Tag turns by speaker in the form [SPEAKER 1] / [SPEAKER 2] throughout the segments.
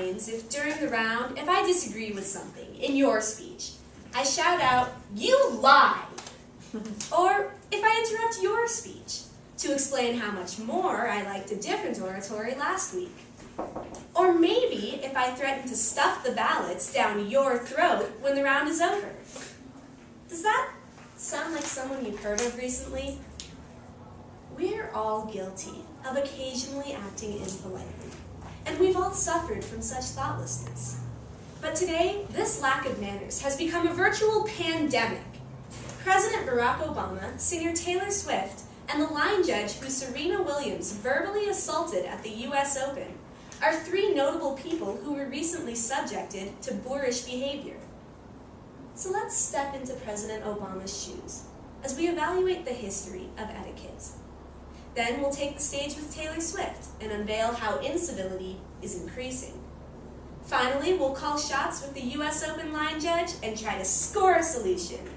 [SPEAKER 1] minds if during the round, if I disagree with something in your speech, I shout out, "You lie!" Or if I interrupt your speech to explain how much more I liked a different oratory last week. Or maybe if I threaten to stuff the ballots down your throat when the round is over. Does that sound like someone you've heard of recently? We're all guilty of occasionally acting impolitely, and we've all suffered from such thoughtlessness. But today, this lack of manners has become a virtual pandemic. President Barack Obama, singer Taylor Swift, and the line judge who Serena Williams verbally assaulted at the US Open are three notable people who were recently subjected to boorish behavior. So let's step into President Obama's shoes as we evaluate the history of etiquette. Then we'll take the stage with Taylor Swift and unveil how incivility is increasing. Finally, we'll call shots with the US Open line judge and try to score a solution.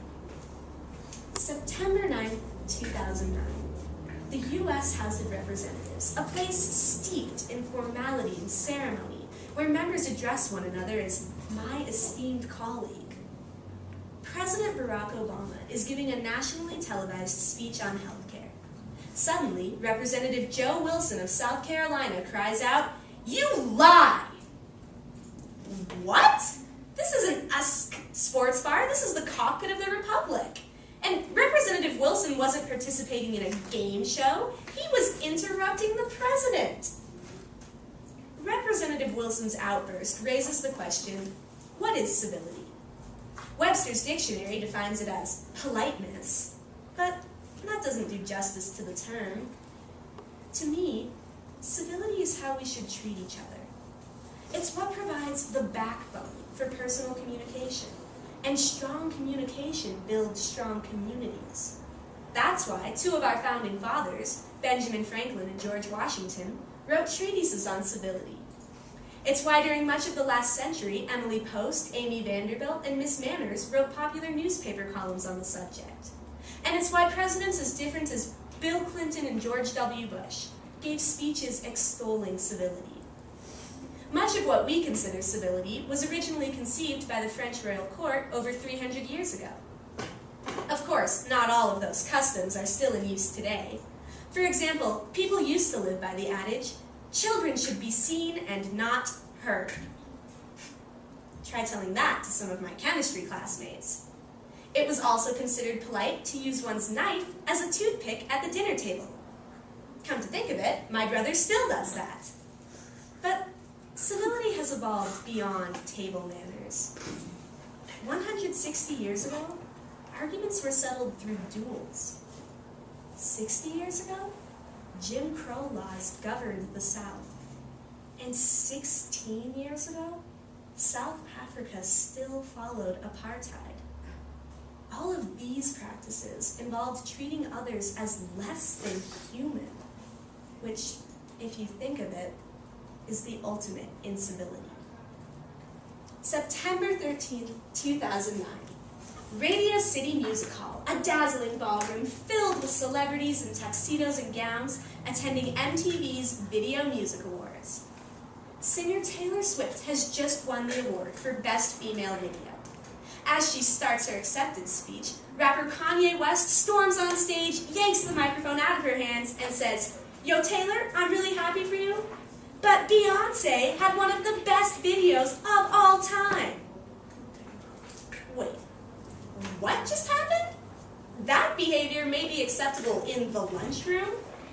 [SPEAKER 1] September 9, 2009. The U.S. House of Representatives, a place steeped in formality and ceremony, where members address one another as "my esteemed colleague." President Barack Obama is giving a nationally televised speech on healthcare. Suddenly, Representative Joe Wilson of South Carolina cries out, "You lie!" What? This isn't a sports bar, this is the cockpit of the Republic. And Representative Wilson wasn't participating in a game show, he was interrupting the president. Representative Wilson's outburst raises the question, what is civility? Webster's dictionary defines it as politeness, but that doesn't do justice to the term. To me, civility is how we should treat each other. It's what provides the backbone for personal communication. And strong communication builds strong communities. That's why two of our founding fathers, Benjamin Franklin and George Washington, wrote treatises on civility. It's why during much of the last century, Emily Post, Amy Vanderbilt, and Miss Manners wrote popular newspaper columns on the subject. And it's why presidents as different as Bill Clinton and George W. Bush gave speeches extolling civility. Much of what we consider civility was originally conceived by the French royal court over 300 years ago. Of course, not all of those customs are still in use today. For example, people used to live by the adage, "Children should be seen and not heard." Try telling that to some of my chemistry classmates. It was also considered polite to use one's knife as a toothpick at the dinner table. Come to think of it, my brother still does that. But civility has evolved beyond table manners. 160 years ago, arguments were settled through duels. 60 years ago, Jim Crow laws governed the South. And 16 years ago, South Africa still followed apartheid. All of these practices involved treating others as less than human, which, if you think of it, is the ultimate incivility. September 13th, 2009. Radio City Music Hall, a dazzling ballroom filled with celebrities in tuxedos and gowns attending MTV's Video Music Awards. Singer Taylor Swift has just won the award for Best Female Video. As she starts her acceptance speech, rapper Kanye West storms on stage, yanks the microphone out of her hands, and says, "Yo, Taylor, I'm really happy for you. But Beyonce had one of the best videos of all time." Wait, what just happened? That behavior may be acceptable in the lunchroom,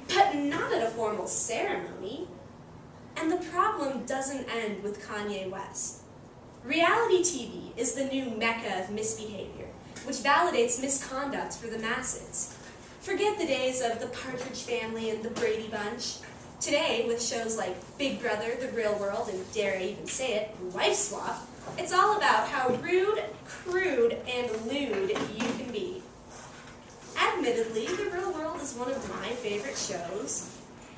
[SPEAKER 1] but not at a formal ceremony. And the problem doesn't end with Kanye West. Reality TV is the new mecca of misbehavior, which validates misconduct for the masses. Forget the days of the Partridge Family and the Brady Bunch. Today, with shows like Big Brother, The Real World, and dare I even say it, Wife Swap, it's all about how rude, crude, and lewd you can be. Admittedly, The Real World is one of my favorite shows,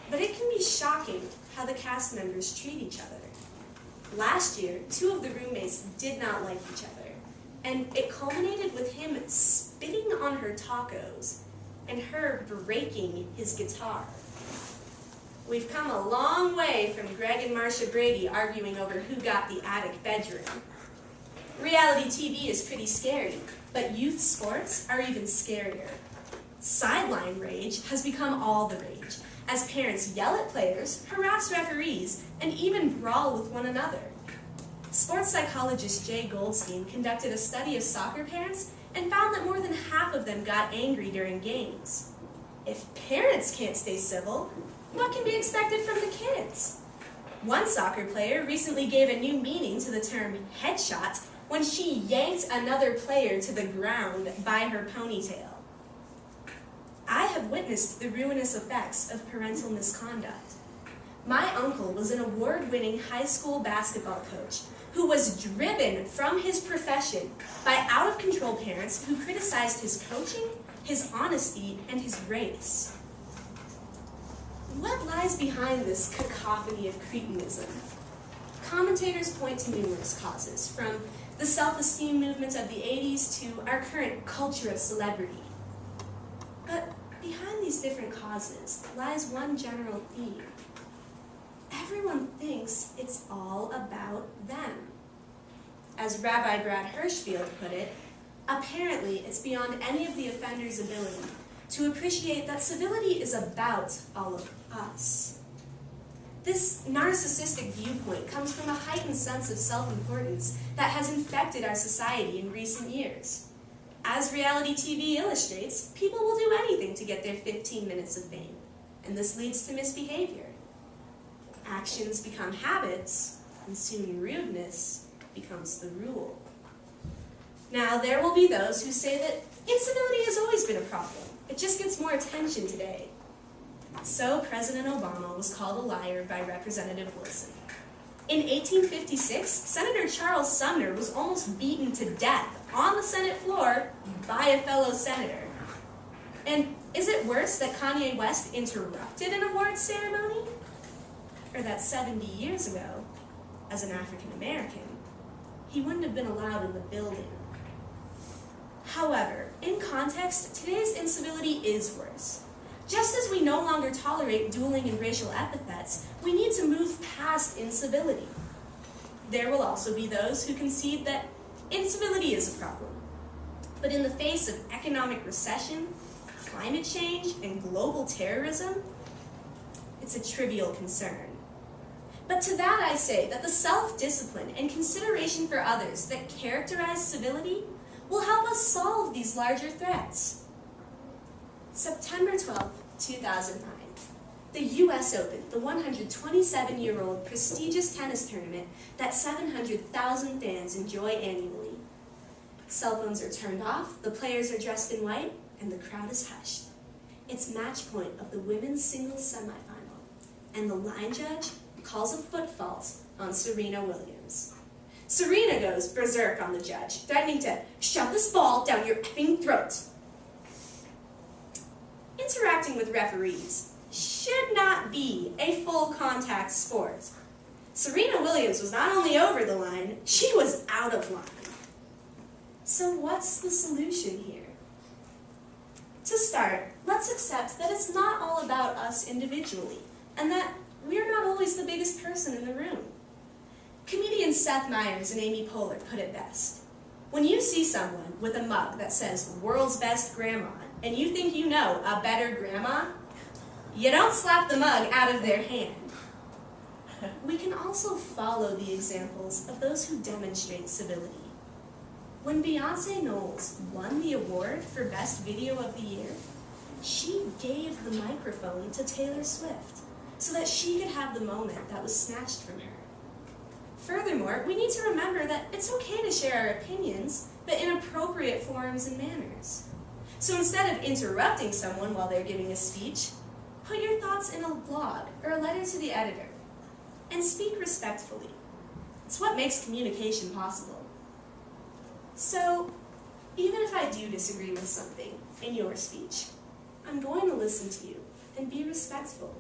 [SPEAKER 1] but it can be shocking how the cast members treat each other. Last year, two of the roommates did not like each other, and it culminated with him spitting on her tacos and her breaking his guitar. We've come a long way from Greg and Marcia Brady arguing over who got the attic bedroom. Reality TV is pretty scary, but youth sports are even scarier. Sideline rage has become all the rage, as parents yell at players, harass referees, and even brawl with one another. Sports psychologist Jay Goldstein conducted a study of soccer parents and found that more than half of them got angry during games. If parents can't stay civil, what can be expected from the kids? One soccer player recently gave a new meaning to the term headshot when she yanked another player to the ground by her ponytail. I have witnessed the ruinous effects of parental misconduct. My uncle was an award-winning high school basketball coach who was driven from his profession by out-of-control parents who criticized his coaching, his honesty, and his race. What lies behind this cacophony of cretinism? Commentators point to numerous causes, from the self-esteem movement of the 80s to our current culture of celebrity. But behind these different causes lies one general theme. Everyone thinks it's all about them. As Rabbi Brad Hirschfield put it, apparently it's beyond any of the offender's ability to appreciate that civility is about all of us. This narcissistic viewpoint comes from a heightened sense of self-importance that has infected our society in recent years. As reality TV illustrates, people will do anything to get their 15 minutes of fame, and this leads to misbehavior. Actions become habits, and soon rudeness becomes the rule. Now, there will be those who say that incivility has always been a problem. It just gets more attention today. So President Obama was called a liar by Representative Wilson. In 1856, Senator Charles Sumner was almost beaten to death on the Senate floor by a fellow senator. And is it worse that Kanye West interrupted an awards ceremony? Or that 70 years ago, as an African American, he wouldn't have been allowed in the building? However, in context, today's incivility is worse. Just as we no longer tolerate dueling and racial epithets, we need to move past incivility. There will also be those who concede that incivility is a problem. But in the face of economic recession, climate change, and global terrorism, it's a trivial concern. But to that I say that the self-discipline and consideration for others that characterize civility will help us solve these larger threats. September 12, 2009, the US Open, the 127-year-old prestigious tennis tournament that 700,000 fans enjoy annually. Cell phones are turned off, the players are dressed in white, and the crowd is hushed. It's match point of the women's singles semifinal, and the line judge calls a foot fault on Serena Williams. Serena goes berserk on the judge, threatening to shove this ball down your effing throat. Interacting with referees should not be a full contact sport. Serena Williams was not only over the line, she was out of line. So what's the solution here? To start, let's accept that it's not all about us individually, and that we're not always the biggest person in the room. Comedians Seth Meyers and Amy Poehler put it best. When you see someone with a mug that says "World's Best Grandma," and you think you know a better grandma, you don't slap the mug out of their hand. We can also follow the examples of those who demonstrate civility. When Beyonce Knowles won the award for Best Video of the Year, she gave the microphone to Taylor Swift so that she could have the moment that was snatched from her. Furthermore, we need to remember that it's okay to share our opinions, but in appropriate forms and manners. So instead of interrupting someone while they're giving a speech, put your thoughts in a blog or a letter to the editor, and speak respectfully. It's what makes communication possible. So, even if I do disagree with something in your speech, I'm going to listen to you and be respectful.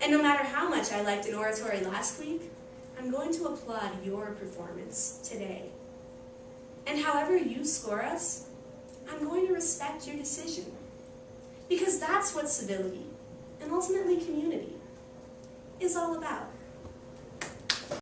[SPEAKER 1] And no matter how much I liked an oratory last week, I'm going to applaud your performance today. And however you score us, I'm going to respect your decision. Because that's what civility, and ultimately community, is all about.